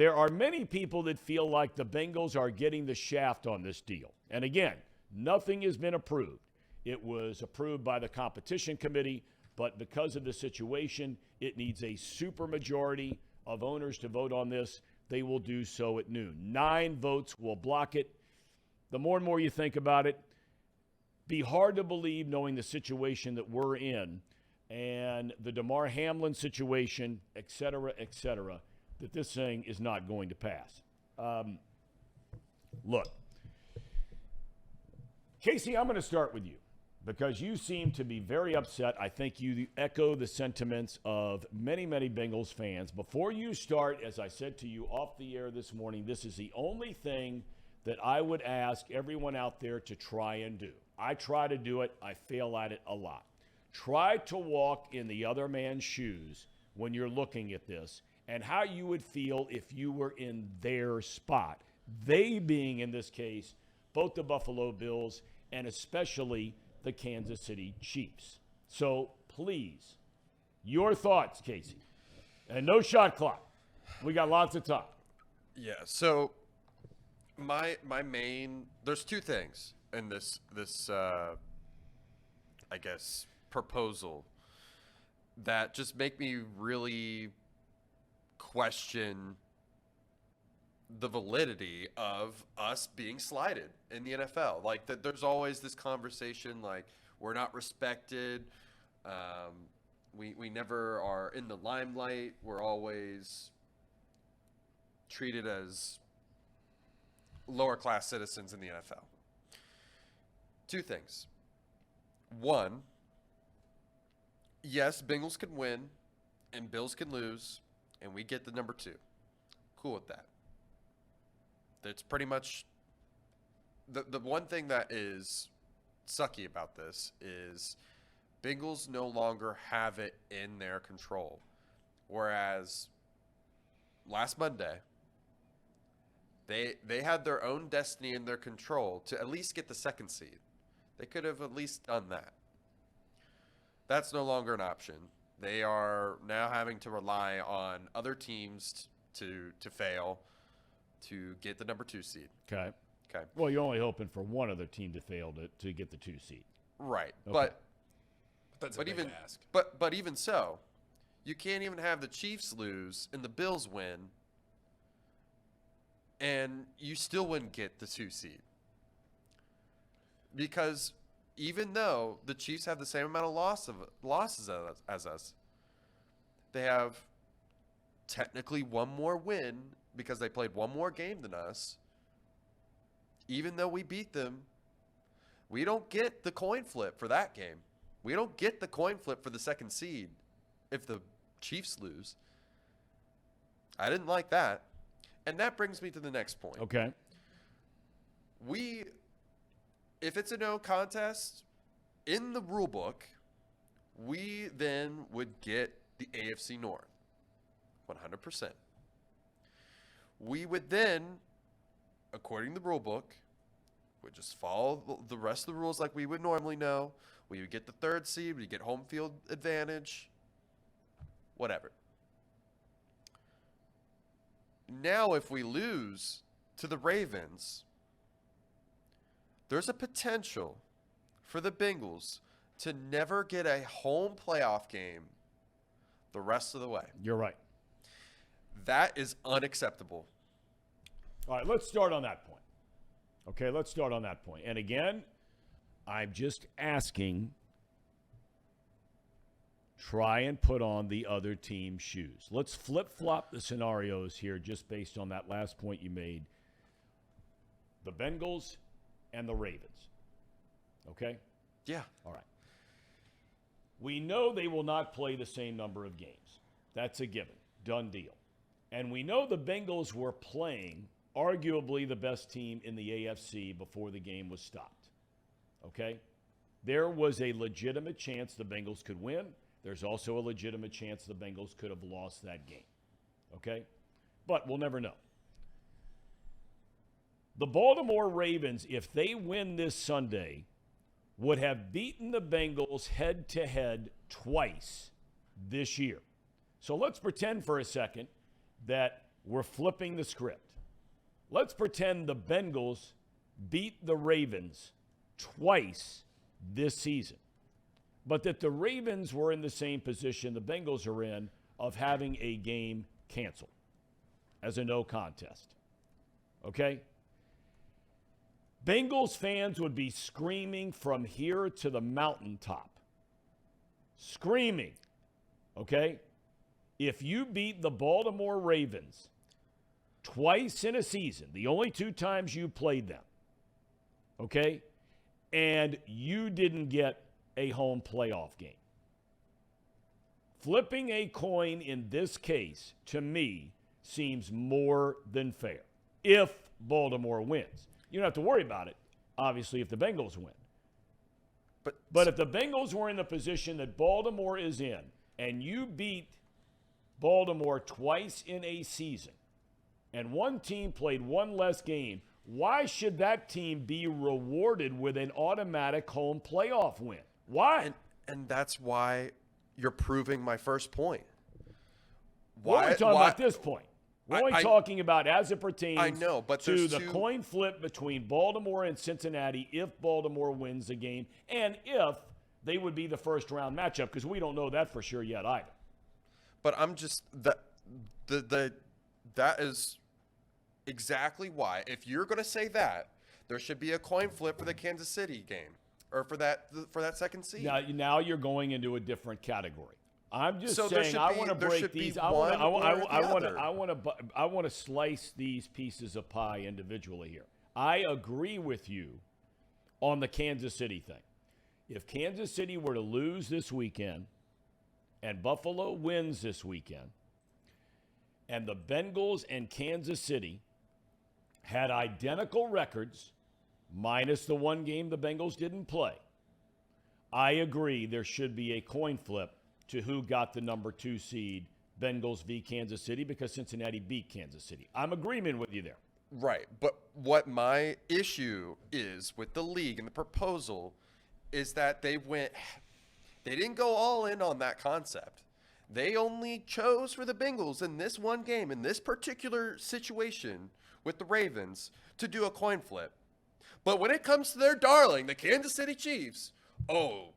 there are many people that feel like the Bengals are getting the shaft on this deal. And again, nothing has been approved. It was approved by the competition committee, but because of the situation, it needs a supermajority of owners to vote on this. They will do so at noon. 9 votes will block it. The more and more you think about it, be hard to believe, knowing the situation that we're in and the Damar Hamlin situation, et cetera, that this thing is not going to pass. Look, Casey, I'm going to start with you because you seem to be very upset. I think you echo the sentiments of many, many Bengals fans. Before you start, as I said to you off the air this morning, this is the only thing that I would ask everyone out there to try and do. I try to do it. I fail at it a lot. Try to walk in the other man's shoes when you're looking at this and how you would feel if you were in their spot. They being, in this case, both the Buffalo Bills and especially the Kansas City Chiefs. So please, your thoughts, Casey. And no shot clock. We got lots of time. Yeah, so my main, there's 2 things in this I guess proposal that just make me really question the validity of us being slighted in the NFL. Like that, there's always this conversation like we're not respected. We never are in the limelight. We're always treated as lower class citizens in the NFL. 2 things. 1, yes, Bengals can win and Bills can lose, and we get the number 2. Cool with that. That's pretty much the one thing that is sucky about this is Bengals no longer have it in their control. Whereas last Monday, they had their own destiny in their control to at least get the 2nd seed. They could have at least done that. That's no longer an option. They are now having to rely on other teams to fail to get the number 2 seed. Okay. Well, you're only hoping for one other team to fail to get the 2 seed. Right. Okay. But that's a big ask. But even so, you can't even have the Chiefs lose and the Bills win, and you still wouldn't get the 2 seed. Because even though the Chiefs have the same amount of losses as us, they have technically one more win because they played one more game than us. Even though we beat them, we don't get the coin flip for that game. We don't get the coin flip for the 2nd seed if the Chiefs lose. I didn't like that. And that brings me to the next point. Okay. If it's a no contest, in the rule book, we then would get the AFC North, 100%. We would then, according to the rule book, would just follow the rest of the rules like we would normally know. We would get the 3rd seed, we'd get home field advantage, whatever. Now, if we lose to the Ravens, there's a potential for the Bengals to never get a home playoff game the rest of the way. You're right. That is unacceptable. All right, let's start on that point. Okay, let's start on that point. And again, I'm just asking, try and put on the other team's shoes. Let's flip-flop the scenarios here just based on that last point you made. The Bengals and the Ravens. Okay? Yeah. All right. We know they will not play the same number of games. That's a given. Done deal. And we know the Bengals were playing arguably the best team in the AFC before the game was stopped. Okay? There was a legitimate chance the Bengals could win. There's also a legitimate chance the Bengals could have lost that game. Okay? But we'll never know. The Baltimore Ravens, if they win this Sunday, would have beaten the Bengals head-to-head twice this year. So let's pretend for a second that we're flipping the script. Let's pretend the Bengals beat the Ravens twice this season, but that the Ravens were in the same position the Bengals are in of having a game canceled as a no contest. Okay? Bengals fans would be screaming from here to the mountaintop. Screaming. Okay? If you beat the Baltimore Ravens twice in a season, the only 2 times you played them, okay, and you didn't get a home playoff game. Flipping a coin in this case, to me, seems more than fair if Baltimore wins. You don't have to worry about it, obviously, if the Bengals win. But if the Bengals were in the position that Baltimore is in, and you beat Baltimore twice in a season, and one team played one less game, why should that team be rewarded with an automatic home playoff win? Why? And that's why you're proving my first point. We're only talking about this point. We're only talking about as it pertains to the coin flip between Baltimore and Cincinnati if Baltimore wins the game and if they would be the first-round matchup, because we don't know that for sure yet either. But I'm just that is exactly why. If you're going to say that, there should be a coin flip for the Kansas City game or for that second seed. Now you're going into a different category. I'm just so saying I want to break these. I want to slice these pieces of pie individually here. I agree with you on the Kansas City thing. If Kansas City were to lose this weekend and Buffalo wins this weekend and the Bengals and Kansas City had identical records minus the one game the Bengals didn't play, I agree there should be a coin flip to who got the number 2 seed, Bengals v. Kansas City, because Cincinnati beat Kansas City. I'm agreeing with you there. Right. But what my issue is with the league and the proposal is that they didn't go all in on that concept. They only chose for the Bengals in this one game, in this particular situation with the Ravens, to do a coin flip. But when it comes to their darling, the Kansas City Chiefs, they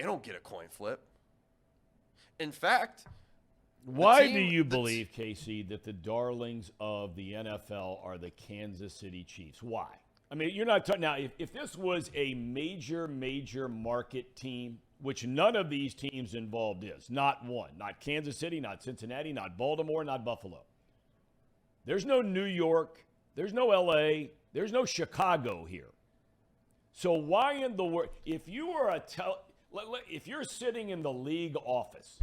don't get a coin flip. In fact, why do you believe, Casey, that the darlings of the NFL are the Kansas City Chiefs? Why? I mean, you're not talking now. If this was a major market team, which none of these teams involved is, not one, not Kansas City, not Cincinnati, not Baltimore, not Buffalo. There's no New York, there's no LA, there's no Chicago here. So why in the world, if you are if you're sitting in the league office,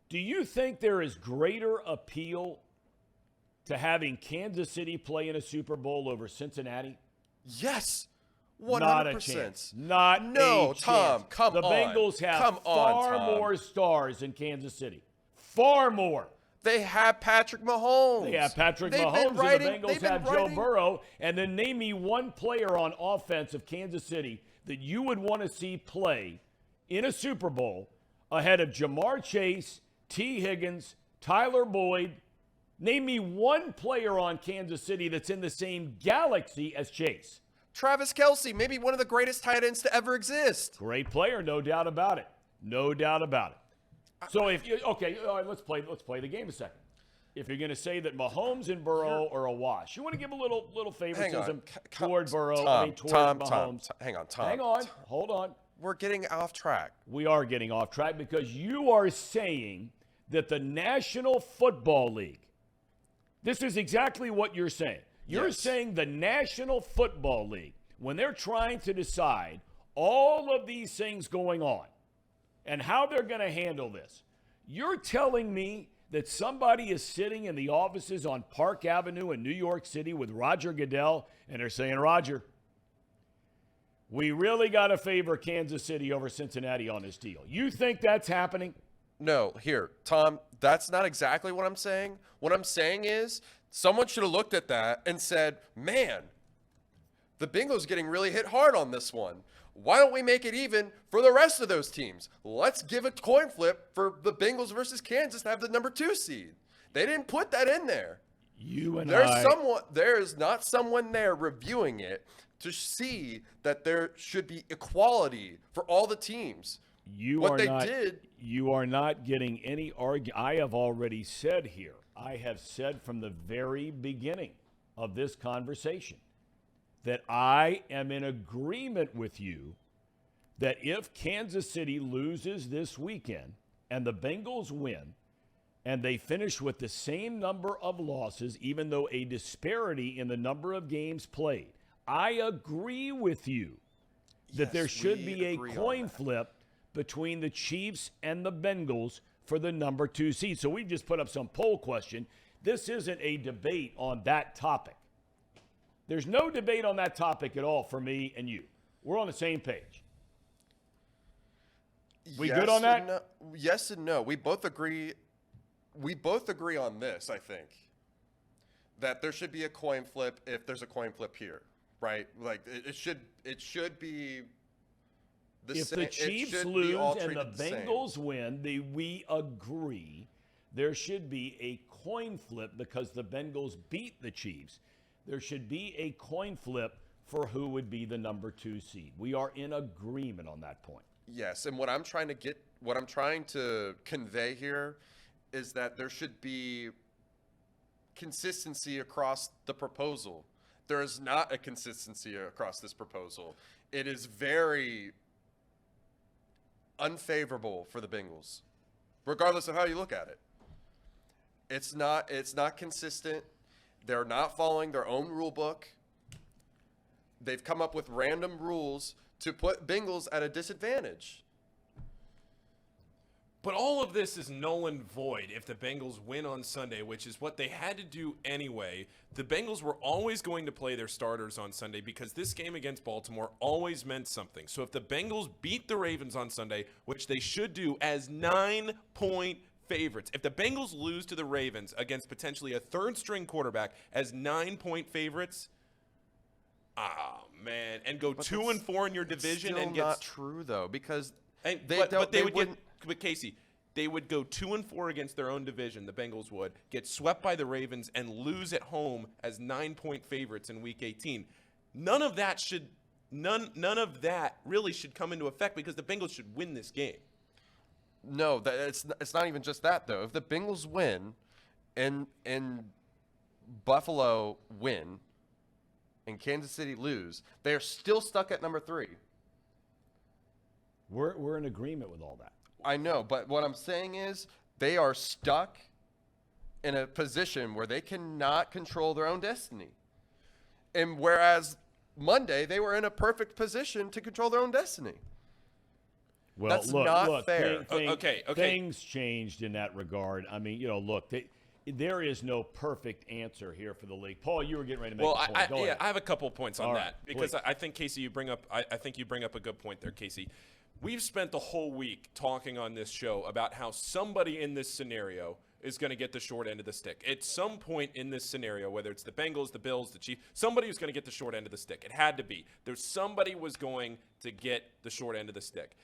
do you think there is greater appeal to having Kansas City play in a Super Bowl over Cincinnati? Yes. 100%. Not a chance. Not no, a Tom, chance. come the on. Bengals have far more stars than Kansas City. Far more. They have Patrick Mahomes. They have Patrick Mahomes, and the Bengals have Joe Burrow. And then name me one player on offense of Kansas City that you would want to see play in a Super Bowl ahead of Jamar Chase, T. Higgins, Tyler Boyd. Name me one player on Kansas City that's in the same galaxy as Chase. Travis Kelce, maybe one of the greatest tight ends to ever exist. Great player, no doubt about it. No doubt about it. So if you all right, let's play the game a second. If you're going to say that Mahomes and Burrow are a wash, you want to give a little favoritism toward Burrow, toward Mahomes. Hang on. Hold on. We're getting off track. We are getting off track because you are saying that the National Football League, this is exactly what you're saying. You're saying the National Football League, when they're trying to decide all of these things going on and how they're going to handle this, you're telling me that somebody is sitting in the offices on Park Avenue in New York City with Roger Goodell, and they're saying, Roger, we really got to favor Kansas City over Cincinnati on this deal. You think that's happening? No, here, Tom, that's not exactly what I'm saying. What I'm saying is someone should have looked at that and said, man, the Bengals getting really hit hard on this one. Why don't we make it even for the rest of those teams? Let's give a coin flip for the Bengals versus Kansas to have the number 2 seed. They didn't put that in there. There's not someone there reviewing it to see that there should be equality for all the teams. You are not getting any argument. I have already said here, I have said from the very beginning of this conversation that I am in agreement with you that if Kansas City loses this weekend and the Bengals win and they finish with the same number of losses, even though a disparity in the number of games played, I agree with you that there should be a coin flip between the Chiefs and the Bengals for the number 2 seed. So we just put up some poll question. This isn't a debate on that topic. There's no debate on that topic at all for me and you. We're on the same page. We good on that? No, yes and no. We both agree on this, I think. That there should be a coin flip if there's a coin flip here, right? Like it should be if the Chiefs lose and the Bengals win, we agree there should be a coin flip because the Bengals beat the Chiefs. There should be a coin flip for who would be the number 2 seed. We are in agreement on that point. Yes, and what I'm trying to convey here is that there should be consistency across the proposal. There is not a consistency across this proposal. It is very unfavorable for the Bengals, regardless of how you look at it. It's not consistent. They're not following their own rule book. They've come up with random rules to put Bengals at a disadvantage. But all of this is null and void if the Bengals win on Sunday, which is what they had to do anyway. The Bengals were always going to play their starters on Sunday because this game against Baltimore always meant something. So if the Bengals beat the Ravens on Sunday, which they should do as 9-point favorites, if the Bengals lose to the Ravens against potentially a third-string quarterback as 9-point favorites, man, and go 2-4 in your division and get not true though because But Casey, they would go 2-4 against their own division. The Bengals would get swept by the Ravens and lose at home as 9-point favorites in Week 18. None of that really should come into effect because the Bengals should win this game. No, it's not even just that though. If the Bengals win, and Buffalo win, and Kansas City lose, they are still stuck at number 3. We're in agreement with all that. I know, but what I'm saying is they are stuck in a position where they cannot control their own destiny. And whereas Monday, they were in a perfect position to control their own destiny. Well, that's not fair. Okay. Things changed in that regard. I mean, there is no perfect answer here for the league. Paul, you were getting ready to make a point. I have a couple of points on All that right, because please. I think, Casey, you bring up a good point there, Casey. We've spent the whole week talking on this show about how somebody in this scenario is going to get the short end of the stick. At some point in this scenario, whether it's the Bengals, the Bills, the Chiefs, somebody was going to get the short end of the stick. It had to be. Somebody was going to get the short end of the stick.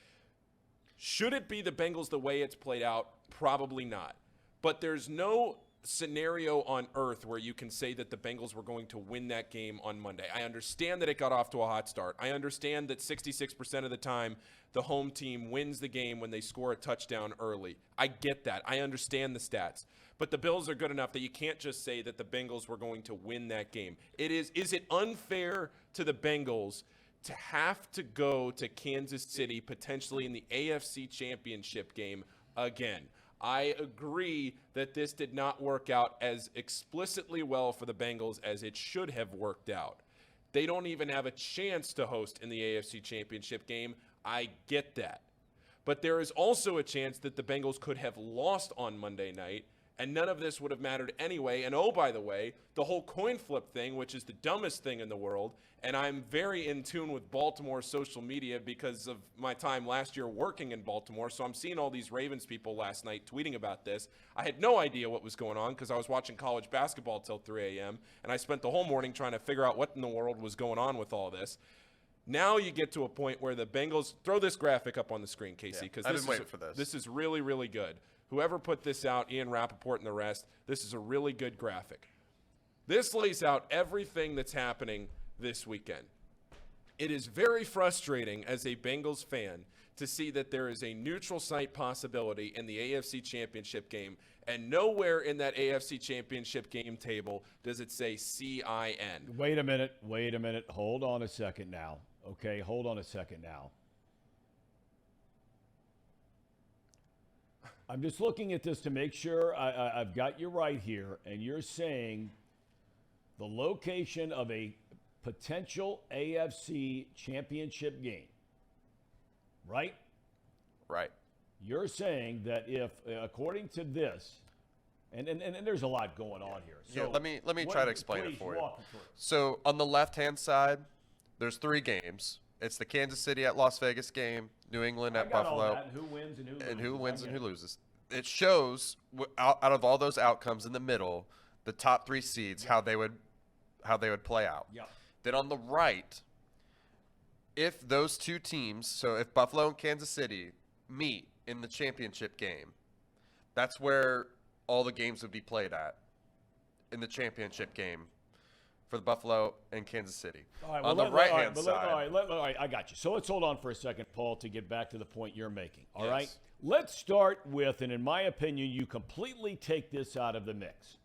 Should it be the Bengals the way it's played out? Probably not. But there's no scenario on earth where you can say that the Bengals were going to win that game on Monday. I understand that it got off to a hot start. I understand that 66% of the time the home team wins the game when they score a touchdown early. I get that. I understand the stats. But the Bills are good enough that you can't just say that the Bengals were going to win that game. Is it unfair to the Bengals to have to go to Kansas City potentially in the AFC Championship game again? I agree that this did not work out as explicitly well for the Bengals as it should have worked out. They don't even have a chance to host in the AFC Championship game. I get that. But there is also a chance that the Bengals could have lost on Monday night, and none of this would have mattered anyway. And oh, by the way, the whole coin flip thing, which is the dumbest thing in the world, and I'm very in tune with Baltimore social media because of my time last year working in Baltimore, so I'm seeing all these Ravens people last night tweeting about this. I had no idea what was going on because I was watching college basketball till 3 a.m., and I spent the whole morning trying to figure out what in the world was going on with all this. Now you get to a point where the Bengals – throw this graphic up on the screen, Casey, because I've been waiting for this. This is really, really good. Whoever put this out, Ian Rappaport and the rest, this is a really good graphic. This lays out everything that's happening this weekend. It is very frustrating as a Bengals fan to see that there is a neutral site possibility in the AFC Championship game, and nowhere in that AFC Championship game table does it say CIN. Wait a minute. Hold on a second now. Okay, hold on a second now. I'm just looking at this to make sure I've got you right here, and you're saying the location of a potential AFC Championship game, right? Right. You're saying that if, according to this, and there's a lot going on here. So Yeah, let me try to explain it please for you. walk me through it. So on the left-hand side, there's 3 games. It's the Kansas City at Las Vegas game, New England I at got all Buffalo, that, and who wins and who loses. and who wins I and get who it. loses. It shows out of all those outcomes in the middle, the top 3 seeds, how they would play out. Yeah. Then on the right, if those 2 teams, so if Buffalo and Kansas City meet in the championship game, that's where all the games would be played at, in the championship game for the Buffalo and Kansas City. All right, On the right-hand all side. right, I got you. So let's hold on for a second, Paul, to get back to the point you're making. All Yes. right? Let's start with, and in my opinion, you completely take this out of the mix.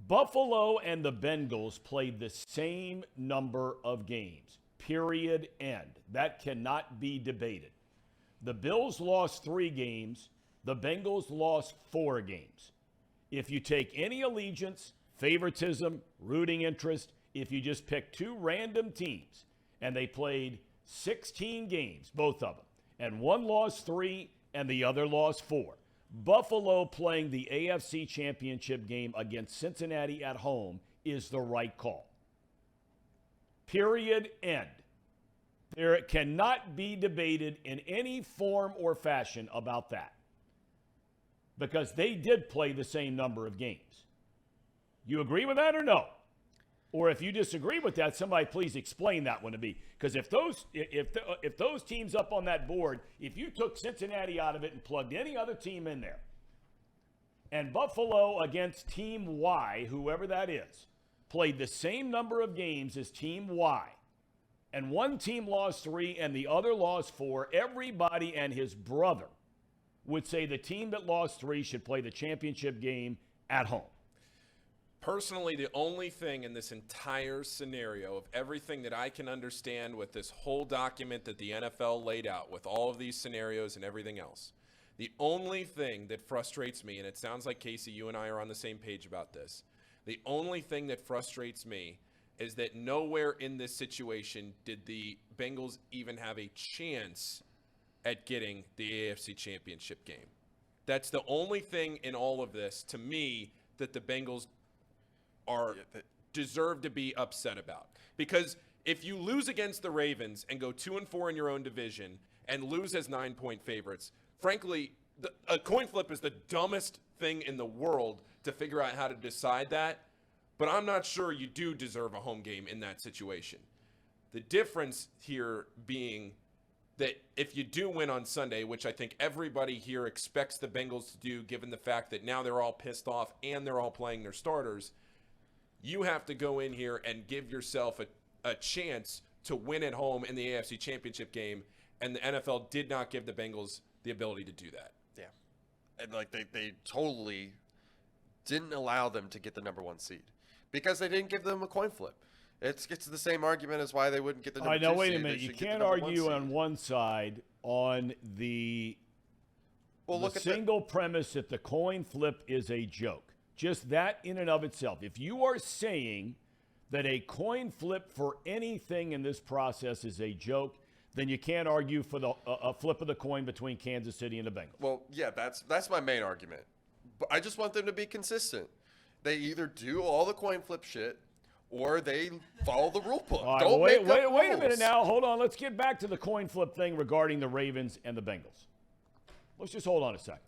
Buffalo and the Bengals played the same number of games, period, end. That cannot be debated. The Bills lost 3 games. The Bengals lost 4 games. If you take any allegiance, favoritism, rooting interest, if you just pick 2 random teams, and they played 16 games, both of them, and one lost 3 and the other lost 4. Buffalo playing the AFC Championship game against Cincinnati at home is the right call. Period, end. There cannot be debated in any form or fashion about that, because they did play the same number of games. You agree with that or no? Or if you disagree with that, somebody please explain that one to me. Because if those teams up on that board, if you took Cincinnati out of it and plugged any other team in there, and Buffalo against Team Y, whoever that is, played the same number of games as Team Y, and one team lost 3 and the other lost 4, everybody and his brother would say the team that lost 3 should play the championship game at home. Personally, the only thing in this entire scenario of everything that I can understand with this whole document that the NFL laid out with all of these scenarios and everything else, the only thing that frustrates me, and it sounds like, Casey, you and I are on the same page about this, the only thing that frustrates me is that nowhere in this situation did the Bengals even have a chance at getting the AFC Championship game. That's the only thing in all of this, to me, that the Bengals deserve to be upset about. Because if you lose against the Ravens and go 2-4 in your own division and lose as 9-point favorites, frankly, a coin flip is the dumbest thing in the world to figure out how to decide that. But I'm not sure you do deserve a home game in that situation. The difference here being that if you do win on Sunday, which I think everybody here expects the Bengals to do, given the fact that now they're all pissed off and they're all playing their starters, you have to go in here and give yourself a chance to win at home in the AFC Championship game, and the NFL did not give the Bengals the ability to do that. Yeah. And like they totally didn't allow them to get the number 1 seed because they didn't give them a coin flip. It's the same argument as why they wouldn't get the number 2 seed. All right, now wait a minute. They You should get the can't number 1 argue seed. on one side on the Look at single premise that the coin flip is a joke. Just that in and of itself. If you are saying that a coin flip for anything in this process is a joke, then you can't argue for a flip of the coin between Kansas City and the Bengals. Well, yeah, that's my main argument. But I just want them to be consistent. They either do all the coin flip shit or they follow the rule book. All right, Don't well, make up wait a rules. minute now. Hold on. Let's get back to the coin flip thing regarding the Ravens and the Bengals. Let's just hold on a second.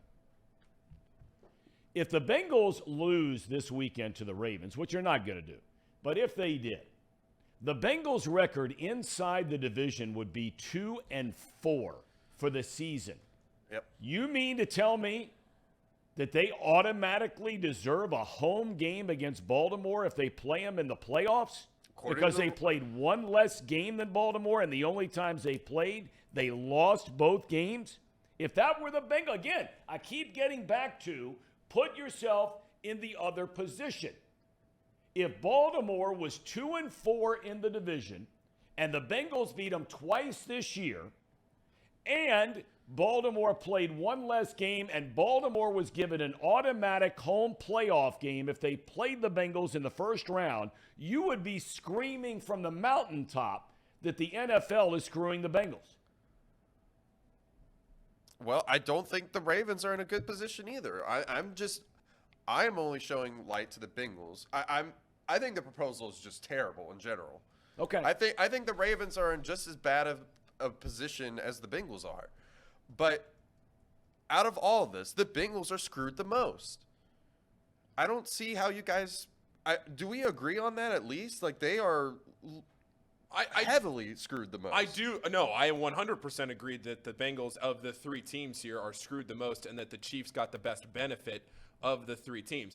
If the Bengals lose this weekend to the Ravens, which they're not going to do, but if they did, The Bengals' record inside the division would be 2-4 for the season. Yep. You mean to tell me that they automatically deserve a home game against Baltimore if they play them in the playoffs? Because they played one less game than Baltimore, and the only times they played, they lost both games? If that were the Bengals, again, I keep getting back to put yourself in the other position. If Baltimore was 2-4 in the division, and the Bengals beat them twice this year, and Baltimore played one less game, and Baltimore was given an automatic home playoff game if they played the Bengals in the first round, you would be screaming from the mountaintop that the NFL is screwing the Bengals. Well, I don't think the Ravens are in a good position either. I am only showing light to the Bengals. I think the proposal is just terrible in general. Okay. I think the Ravens are in just as bad of a position as the Bengals are. But out of all of this, the Bengals are screwed the most. I don't see how you guys do we agree on that at least? Like they are heavily screwed the most. I 100% agree that the Bengals of the three teams here are screwed the most and that the Chiefs got the best benefit of the three teams.